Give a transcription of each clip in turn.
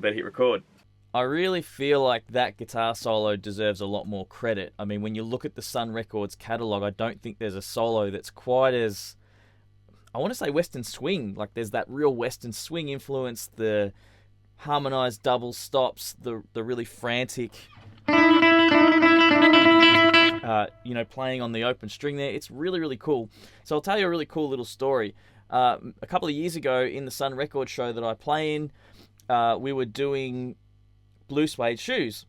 better hit record. I really feel like that guitar solo deserves a lot more credit. I mean, when you look at the Sun Records catalog, I don't think there's a solo that's quite as, I want to say Western swing. Like, there's that real Western swing influence, the harmonized double stops, the really frantic, playing on the open string there. It's really, really cool. So I'll tell you a really cool little story. A couple of years ago in the Sun Records show that I play in, we were doing Blue Suede Shoes.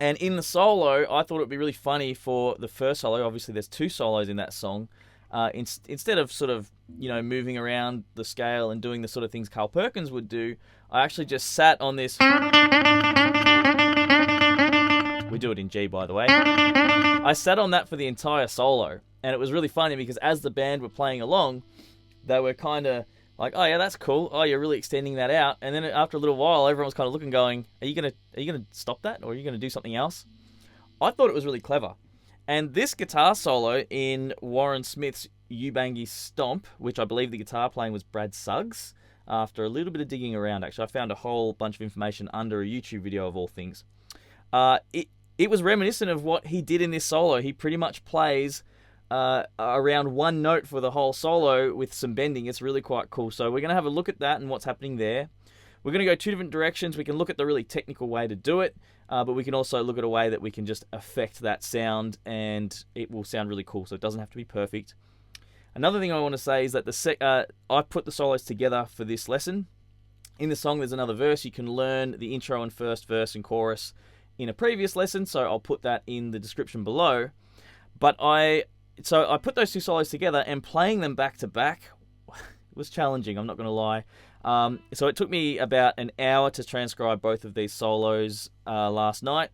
And in the solo, I thought it would be really funny for the first solo. Obviously, there's two solos in that song. Instead of sort of, moving around the scale and doing the sort of things Carl Perkins would do, I actually just sat on this. We do it in G, by the way. I sat on that for the entire solo. And it was really funny because as the band were playing along, they were kind of like, oh yeah, that's cool. Oh, you're really extending that out. And then after a little while, everyone was kind of looking, going, are you gonna stop that, or are you gonna do something else? I thought it was really clever. And this guitar solo in Warren Smith's Ubangi Stomp, which I believe the guitar playing was Brad Suggs, after a little bit of digging around, actually, I found a whole bunch of information under a YouTube video of all things. It was reminiscent of what he did in this solo. He pretty much plays around one note for the whole solo with some bending. It's really quite cool. So we're going to have a look at that and what's happening there. We're going to go two different directions. We can look at the really technical way to do it, but we can also look at a way that we can just affect that sound and it will sound really cool. So it doesn't have to be perfect. Another thing I want to say is that I put the solos together for this lesson. In the song, there's another verse. You can learn the intro and first verse and chorus in a previous lesson, so I'll put that in the description below. But I put those two solos together, and playing them back to back was challenging, I'm not going to lie. So it took me about an hour to transcribe both of these solos last night,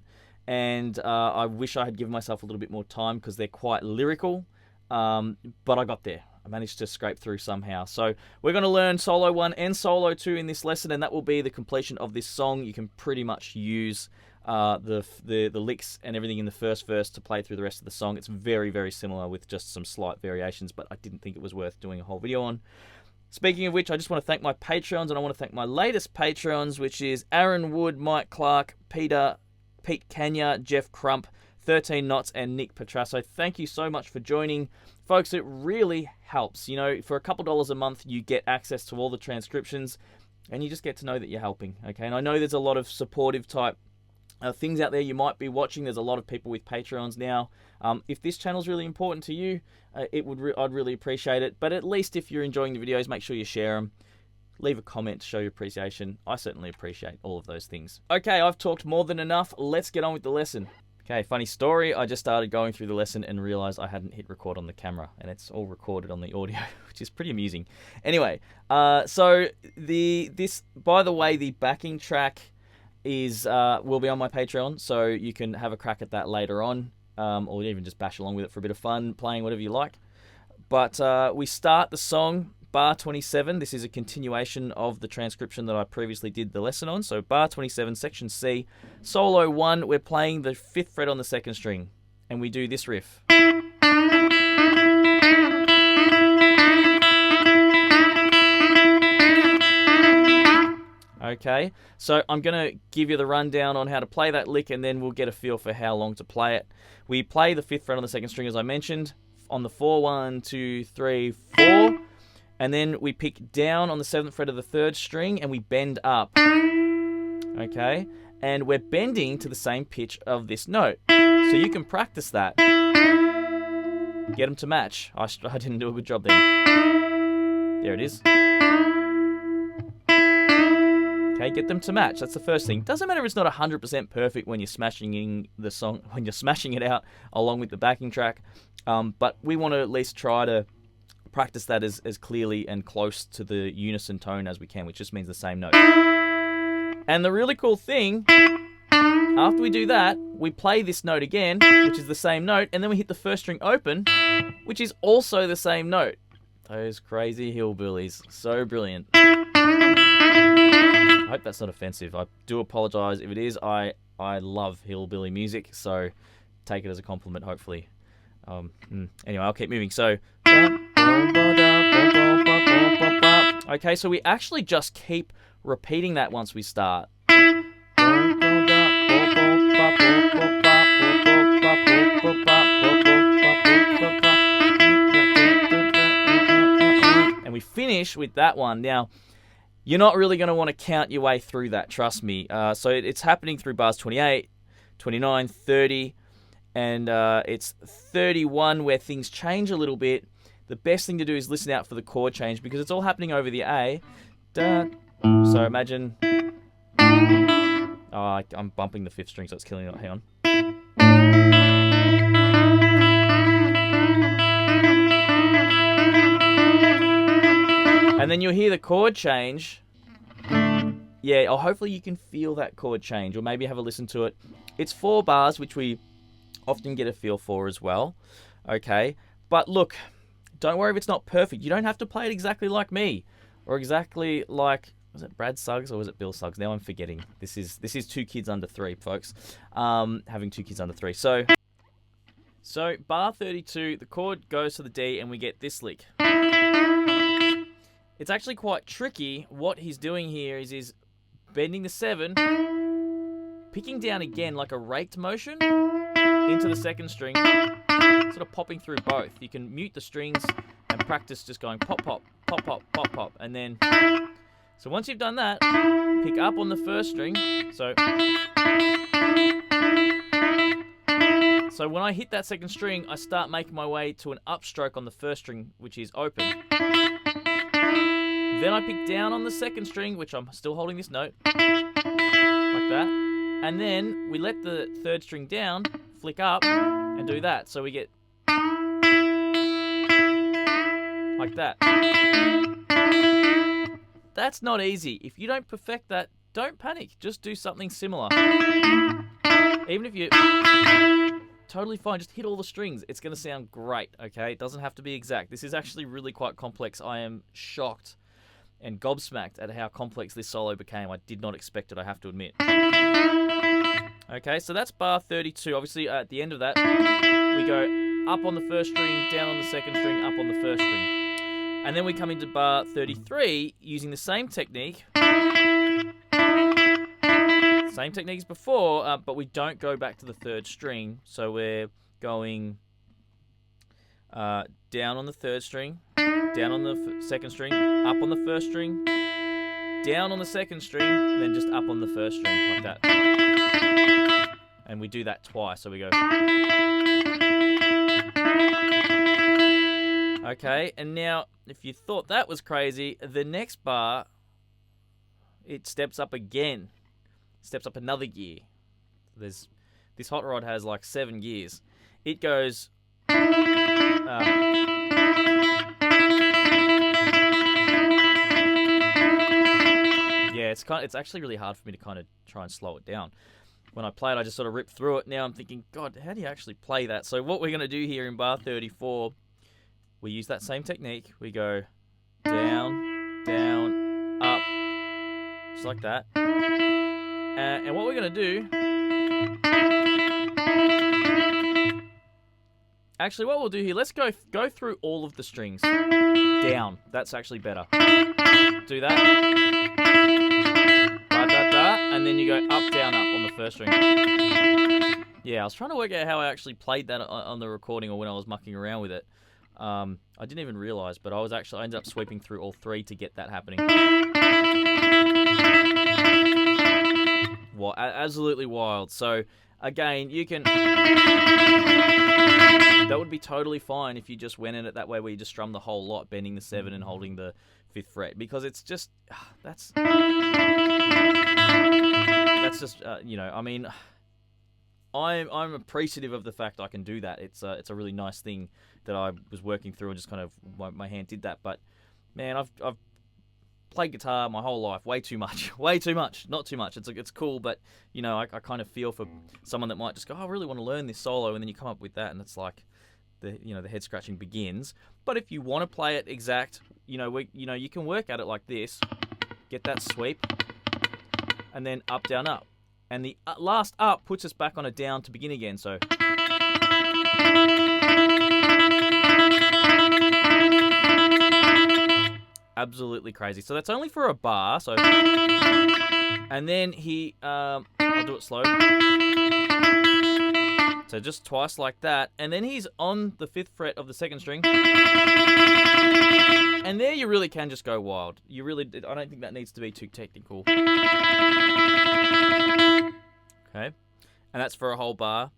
and I wish I had given myself a little bit more time because they're quite lyrical, but I got there. I managed to scrape through somehow. So we're going to learn solo 1 and solo 2 in this lesson, and that will be the completion of this song. You can pretty much use the licks and everything in the first verse to play through the rest of the song. It's very, very similar with just some slight variations, but I didn't think it was worth doing a whole video on. Speaking of which, I just want to thank my Patreons, and I want to thank my latest Patreons, which is Aaron Wood, Mike Clark, Pete Kanya, Jeff Crump, 13 Knots, and Nick Petrasso. Thank you so much for joining. Folks, it really helps. For a couple dollars a month, you get access to all the transcriptions, and you just get to know that you're helping, okay? And I know there's a lot of supportive type things out there you might be watching. There's a lot of people with Patreons now. If this channel's really important to you, I'd really appreciate it. But at least if you're enjoying the videos, make sure you share them. Leave a comment to show your appreciation. I certainly appreciate all of those things. Okay, I've talked more than enough. Let's get on with the lesson. Okay, funny story. I just started going through the lesson and realized I hadn't hit record on the camera, and it's all recorded on the audio, which is pretty amusing. Anyway, so by the way, the backing track will be on my Patreon, so you can have a crack at that later on, or even just bash along with it for a bit of fun, playing whatever you like. But we start the song, bar 27. This is a continuation of the transcription that I previously did the lesson on. So bar 27, section C, solo 1, we're playing the 5th fret on the 2nd string, and we do this riff. Okay, so I'm going to give you the rundown on how to play that lick, and then we'll get a feel for how long to play it. We play the 5th fret on the 2nd string, as I mentioned, on the 4, 1, 2, 3, 4, and then we pick down on the 7th fret of the 3rd string, and we bend up. Okay, and we're bending to the same pitch of this note, so you can practice that. Get them to match. I didn't do a good job there. There it is. Okay, get them to match. That's the first thing. Doesn't matter if it's not 100% perfect when you're smashing it out along with the backing track, but we want to at least try to practice that as clearly and close to the unison tone as we can, which just means the same note. And the really cool thing, after we do that, we play this note again, which is the same note, and then we hit the 1st string open, which is also the same note. Those crazy hillbillies. So brilliant. I hope that's not offensive. I do apologize if it is. I love hillbilly music, so take it as a compliment, hopefully. Anyway, I'll keep moving. So, okay, so we actually just keep repeating that once we start. finish with that one. Now, you're not really going to want to count your way through that, trust me. So it's happening through bars 28, 29, 30, and it's 31 where things change a little bit. The best thing to do is listen out for the chord change because it's all happening over the A. Da. So imagine... Oh, I'm bumping the 5th string, so it's killing it. Hang on. And then you'll hear the chord change. Yeah, or hopefully you can feel that chord change, or maybe have a listen to it. It's 4 bars, which we often get a feel for as well. Okay, but look, don't worry if it's not perfect. You don't have to play it exactly like me, or exactly like, was it Brad Suggs or was it Bill Suggs? Now I'm forgetting. This is 2 kids under 3, folks. Having 2 kids under 3. So bar 32, the chord goes to the D, and we get this lick. It's actually quite tricky. What he's doing here is he's bending the 7, picking down again like a raked motion into the 2nd string, sort of popping through both. You can mute the strings and practice just going pop, pop, pop, pop, pop, pop, and then... So once you've done that, pick up on the 1st string. So when I hit that 2nd string, I start making my way to an upstroke on the 1st string, which is open. Then I pick down on the 2nd string, which I'm still holding this note, like that. And then we let the 3rd string down, flick up, and do that. So we get like that. That's not easy. If you don't perfect that, don't panic. Just do something similar. Even if you... Totally fine. Just hit all the strings. It's going to sound great, okay? It doesn't have to be exact. This is actually really quite complex. I am shocked and gobsmacked at how complex this solo became. I did not expect it, I have to admit. Okay, so that's bar 32. Obviously, at the end of that, we go up on the 1st string, down on the 2nd string, up on the 1st string. And then we come into bar 33 using the same technique. Same technique as before, but we don't go back to the 3rd string. So we're going down on the 3rd string, down on the 2nd string, up on the 1st string, down on the 2nd string, and then just up on the 1st string, like that. And we do that twice, so we go... Okay, and now, if you thought that was crazy, the next bar, it steps up again. Steps up another gear. This hot rod has like 7 gears. It goes... yeah, it's actually really hard for me to kind of try and slow it down. When I play it, I just sort of rip through it. Now I'm thinking, God, how do you actually play that? So what we're going to do here in bar 34, we use that same technique. We go down, down, up, just like that. And what we're going to do... Actually, what we'll do here, let's go through all of the strings. Down. That's actually better. Do that. Da, da, da, and then you go up, down, up on the 1st string. Yeah, I was trying to work out how I actually played that on the recording or when I was mucking around with it. I didn't even realise, but I ended up sweeping through all 3 to get that happening. Well, absolutely wild. So, again, you can... That would be totally fine if you just went in it that way where you just strum the whole lot, bending the 7 and holding the 5th fret. Because it's just... That's just, you know, I mean... I'm appreciative of the fact I can do that. It's a really nice thing that I was working through and just kind of... My hand did that. But, man, I've played guitar my whole life, way too much, not too much. It's cool, but you know, I kind of feel for someone that might just go, oh, I really want to learn this solo, and then you come up with that, and it's like, the head scratching begins. But if you want to play it exact, you can work at it like this, get that sweep, and then up, down, up, and the last up puts us back on a down to begin again. So. Absolutely crazy. So that's only for a bar. So, and then I'll do it slow. So just twice like that. And then he's on the 5th fret of the 2nd string. And there you really can just go wild. I don't think that needs to be too technical. Okay. And that's for a whole bar.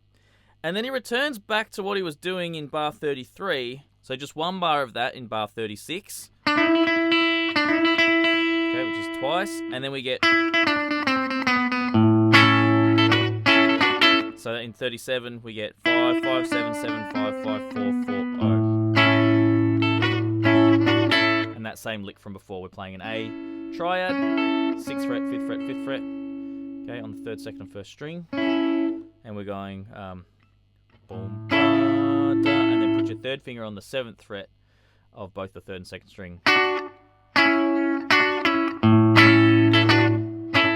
And then he returns back to what he was doing in bar 33. So just 1 bar of that in bar 36. Okay, which is twice. And then we get... So in 37, we get 5, 5, 7, 7, 5, 5, 4, 4, 0. And that same lick from before. We're playing an A triad, 6th fret, 5th fret, 5th fret. Okay, on the 3rd, 2nd, and 1st string. And we're going boom, ba, da, and then put your 3rd finger on the 7th fret of both the 3rd and 2nd string.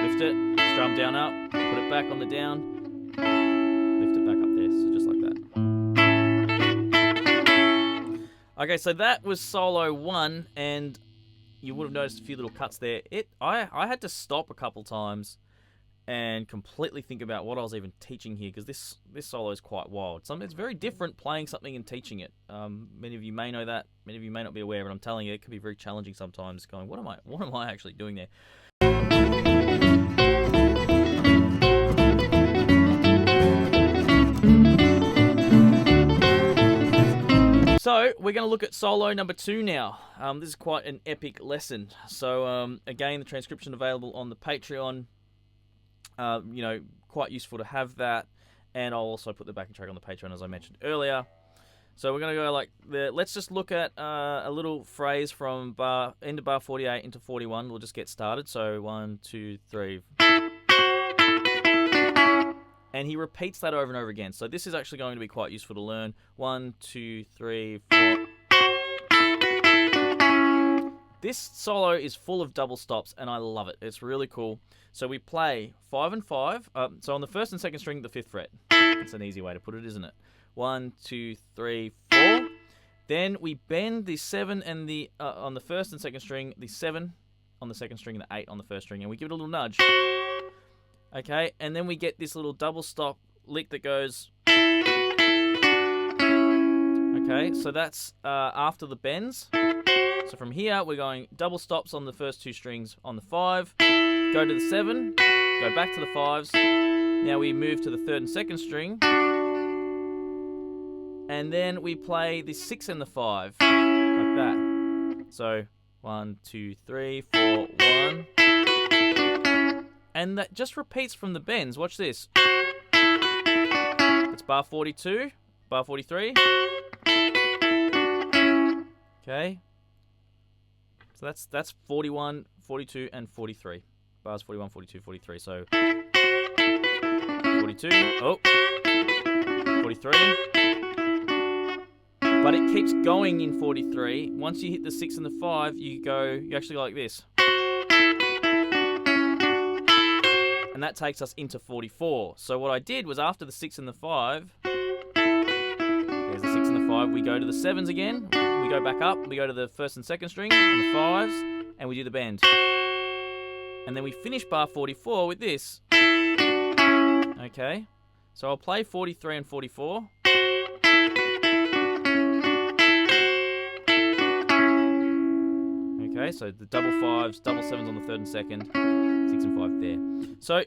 Lift it, strum down up, put it back on the down. Lift it back up there, so just like that. Okay, so that was solo 1, and you would have noticed a few little cuts there. I had to stop a couple times and completely think about what I was even teaching here, because this solo is quite wild. It's very different playing something and teaching it. Many of you may know that, many of you may not be aware, but I'm telling you, it can be very challenging sometimes. Going, what am I actually doing there? So, we're going to look at solo number 2 now. This is quite an epic lesson. So, again, the transcription available on the Patreon. Quite useful to have that. And I'll also put the backing track on the Patreon, as I mentioned earlier. So, we're going to go like let's just look at a little phrase from end of bar 48 into 41. We'll just get started. So, 1, 2, 3... And he repeats that over and over again. So this is actually going to be quite useful to learn. 1, 2, 3, 4. This solo is full of double stops, and I love it. It's really cool. So we play 5 and 5. So on the 1st and 2nd string, the 5th fret. It's an easy way to put it, isn't it? 1, 2, 3, 4. Then we bend the 7 and the on the 1st and 2nd string, the 7 on the 2nd string, and the 8 on the 1st string, and we give it a little nudge. Okay, and then we get this little double stop lick that goes... Okay, so that's after the bends. So from here, we're going double stops on the first 2 strings on the 5, go to the 7, go back to the 5s. Now we move to the 3rd and 2nd string. And then we play the 6 and the 5, like that. So 1, 2, 3, 4, 1... And that just repeats from the bends. Watch this. It's bar 42, bar 43. Okay. So that's 41, 42, and 43. Bars 41, 42, 43. So 42. Oh. 43. But it keeps going in 43. Once you hit the 6 and the 5, you actually go like this. And that takes us into 44. So what I did was after the 6 and the 5, there's the 6 and the 5, we go to the 7s again, we go back up, we go to the 1st and 2nd string on the 5s, and we do the bend. And then we finish bar 44 with this. Okay, so I'll play 43 and 44. Okay, so the double 5s, double 7s on the 3rd and 2nd, 6 and 5 there. So,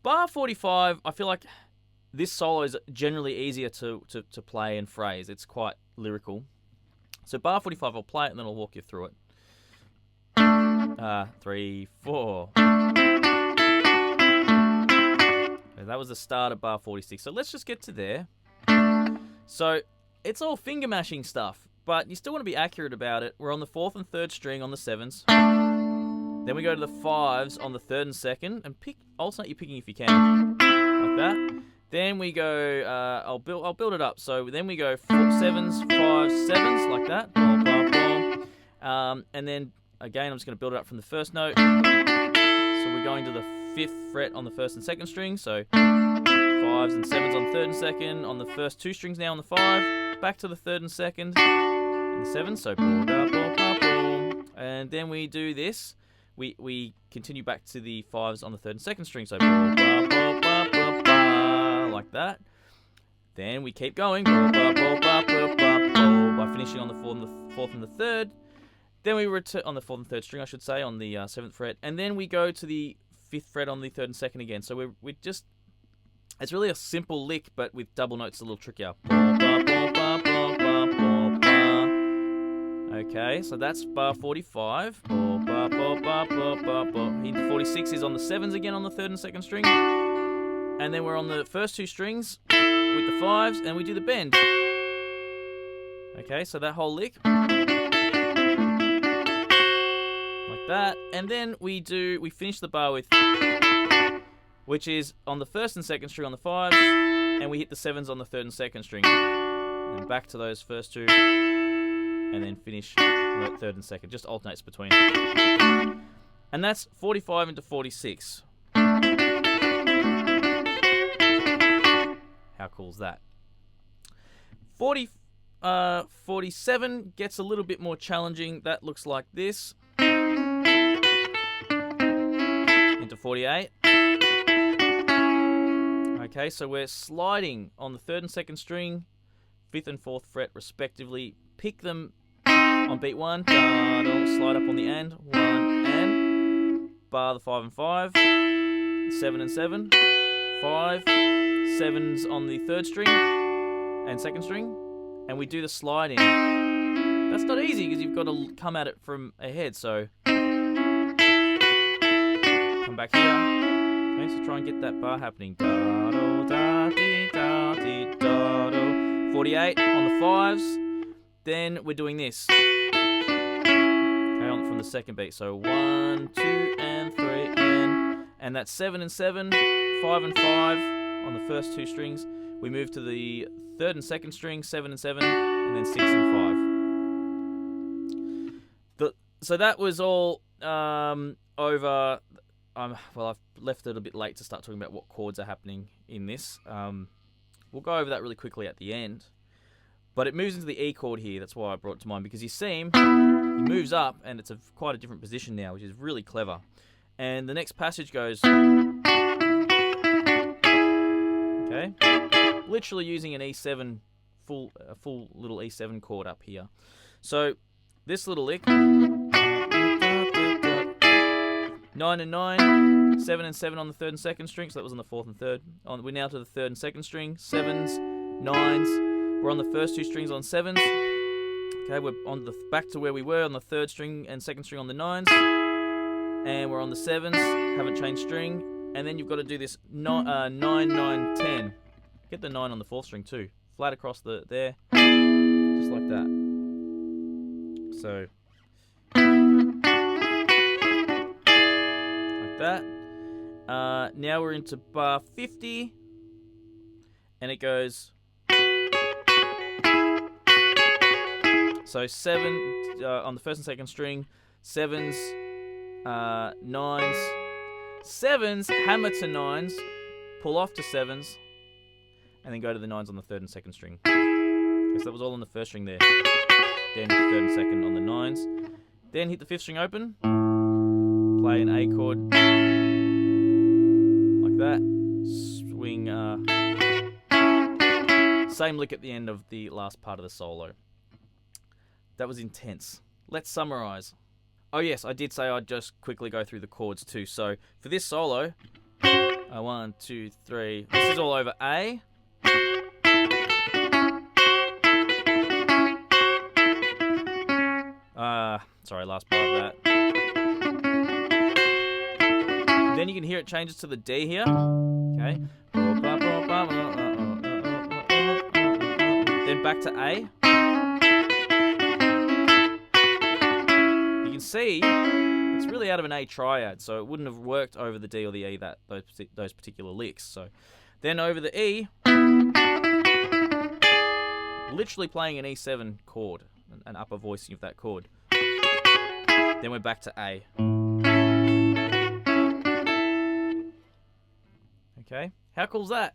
bar 45, I feel like this solo is generally easier to play and phrase. It's quite lyrical. So, bar 45, I'll play it and then I'll walk you through it. 3, 4. That was the start of bar 46. So, let's just get to there. So, it's all finger mashing stuff, but you still want to be accurate about it. We're on the 4th and 3rd string on the 7s. Then we go to the 5s on the 3rd and 2nd, and alternate your picking if you can, like that. Then we go, I'll build it up. So then we go 4, 7s, 5s, 7s, like that. Boom, boom, boom. And then again, I'm just going to build it up from the first note. So we're going to the 5th fret on the 1st and 2nd string. So 5s and 7s on 3rd and 2nd. On the first 2 strings now on the 5. Back to the 3rd and 2nd. And the 7s. So boom, boom, boom, boom. And then we do this. We continue back to the 5s on the 3rd and 2nd string, so like that. Then we keep going by finishing on the fourth and the third. Then we return on the 4th and 3rd string, I should say, on the 7th fret, and then we go to the 5th fret on the 3rd and 2nd again. So we just, it's really a simple lick, but with double notes a little trickier. Okay, so that's bar 45. Hit 46 is on the 7s again on the 3rd and 2nd string. And then we're on the first 2 strings with the 5s, and we do the bend. Okay, so that whole lick. Like that. And then we finish the bar with, which is on the 1st and 2nd string on the 5s, and we hit the 7s on the 3rd and 2nd string. And back to those first 2. And then finish the 3rd and 2nd. Just alternates between. And that's 45 into 46. How cool is that? 47 gets a little bit more challenging. That looks like this. Into 48. Okay, so we're sliding on the 3rd and 2nd string, 5th and 4th fret respectively. Pick them on beat 1, slide up on the end, 1 and, bar the 5 and 5, 7 and 7, 5, 7s on the 3rd string and 2nd string, and we do the sliding. That's not easy because you've got to come at it from ahead, so come back here. Okay, so try and get that bar happening. 48 on the 5s. Then we're doing this. Okay, on from the 2nd beat. So 1, 2, and 3, and that's 7 and 7, 5 and 5 on the first 2 strings. We move to the 3rd and 2nd string, 7 and 7, and then 6 and 5. So that was all over. Well, I've left it a bit late to start talking about what chords are happening in this. We'll go over that really quickly at the end. But it moves into the E chord here. That's why I brought it to mind, because you see him, he moves up, and it's quite a different position now, which is really clever. And the next passage goes, okay, literally using an E7, a full little E7 chord up here. So this little lick, 9 and 9, 7 and 7 on the 3rd and 2nd string. So that was on the 4th and 3rd. We're now to the 3rd and 2nd string, 7s, 9s. We're on the first 2 strings on 7s. Okay, we're on back to where we were on the 3rd string and 2nd string on the 9s. And we're on the 7s, haven't changed string. And then you've got to do this 9, 9, 10. Get the 9 on the 4th string too. Flat across there. Just like that. So, like that. Now we're into bar 50. And it goes... So 7 on the 1st and 2nd string, 7s, 9s, 7s, hammer to 9s, pull off to 7s, and then go to the 9s on the 3rd and 2nd string. Okay, so that was all on the 1st string there. Then 3rd and 2nd on the 9s. Then hit the 5th string open, play an A chord, like that, swing, same lick at the end of the last part of the solo. That was intense. Let's summarize. Oh yes, I did say I'd just quickly go through the chords too. So for this solo, 1, 2, 3. This is all over A. Sorry, last part of that. Then you can hear it changes to the D here. Okay. Then back to A. You can see it's really out of an A triad, so it wouldn't have worked over the D or the E, those particular licks. So then over the E, literally playing an E7 chord, an upper voicing of that chord. Then we're back to A. Okay, how cool is that?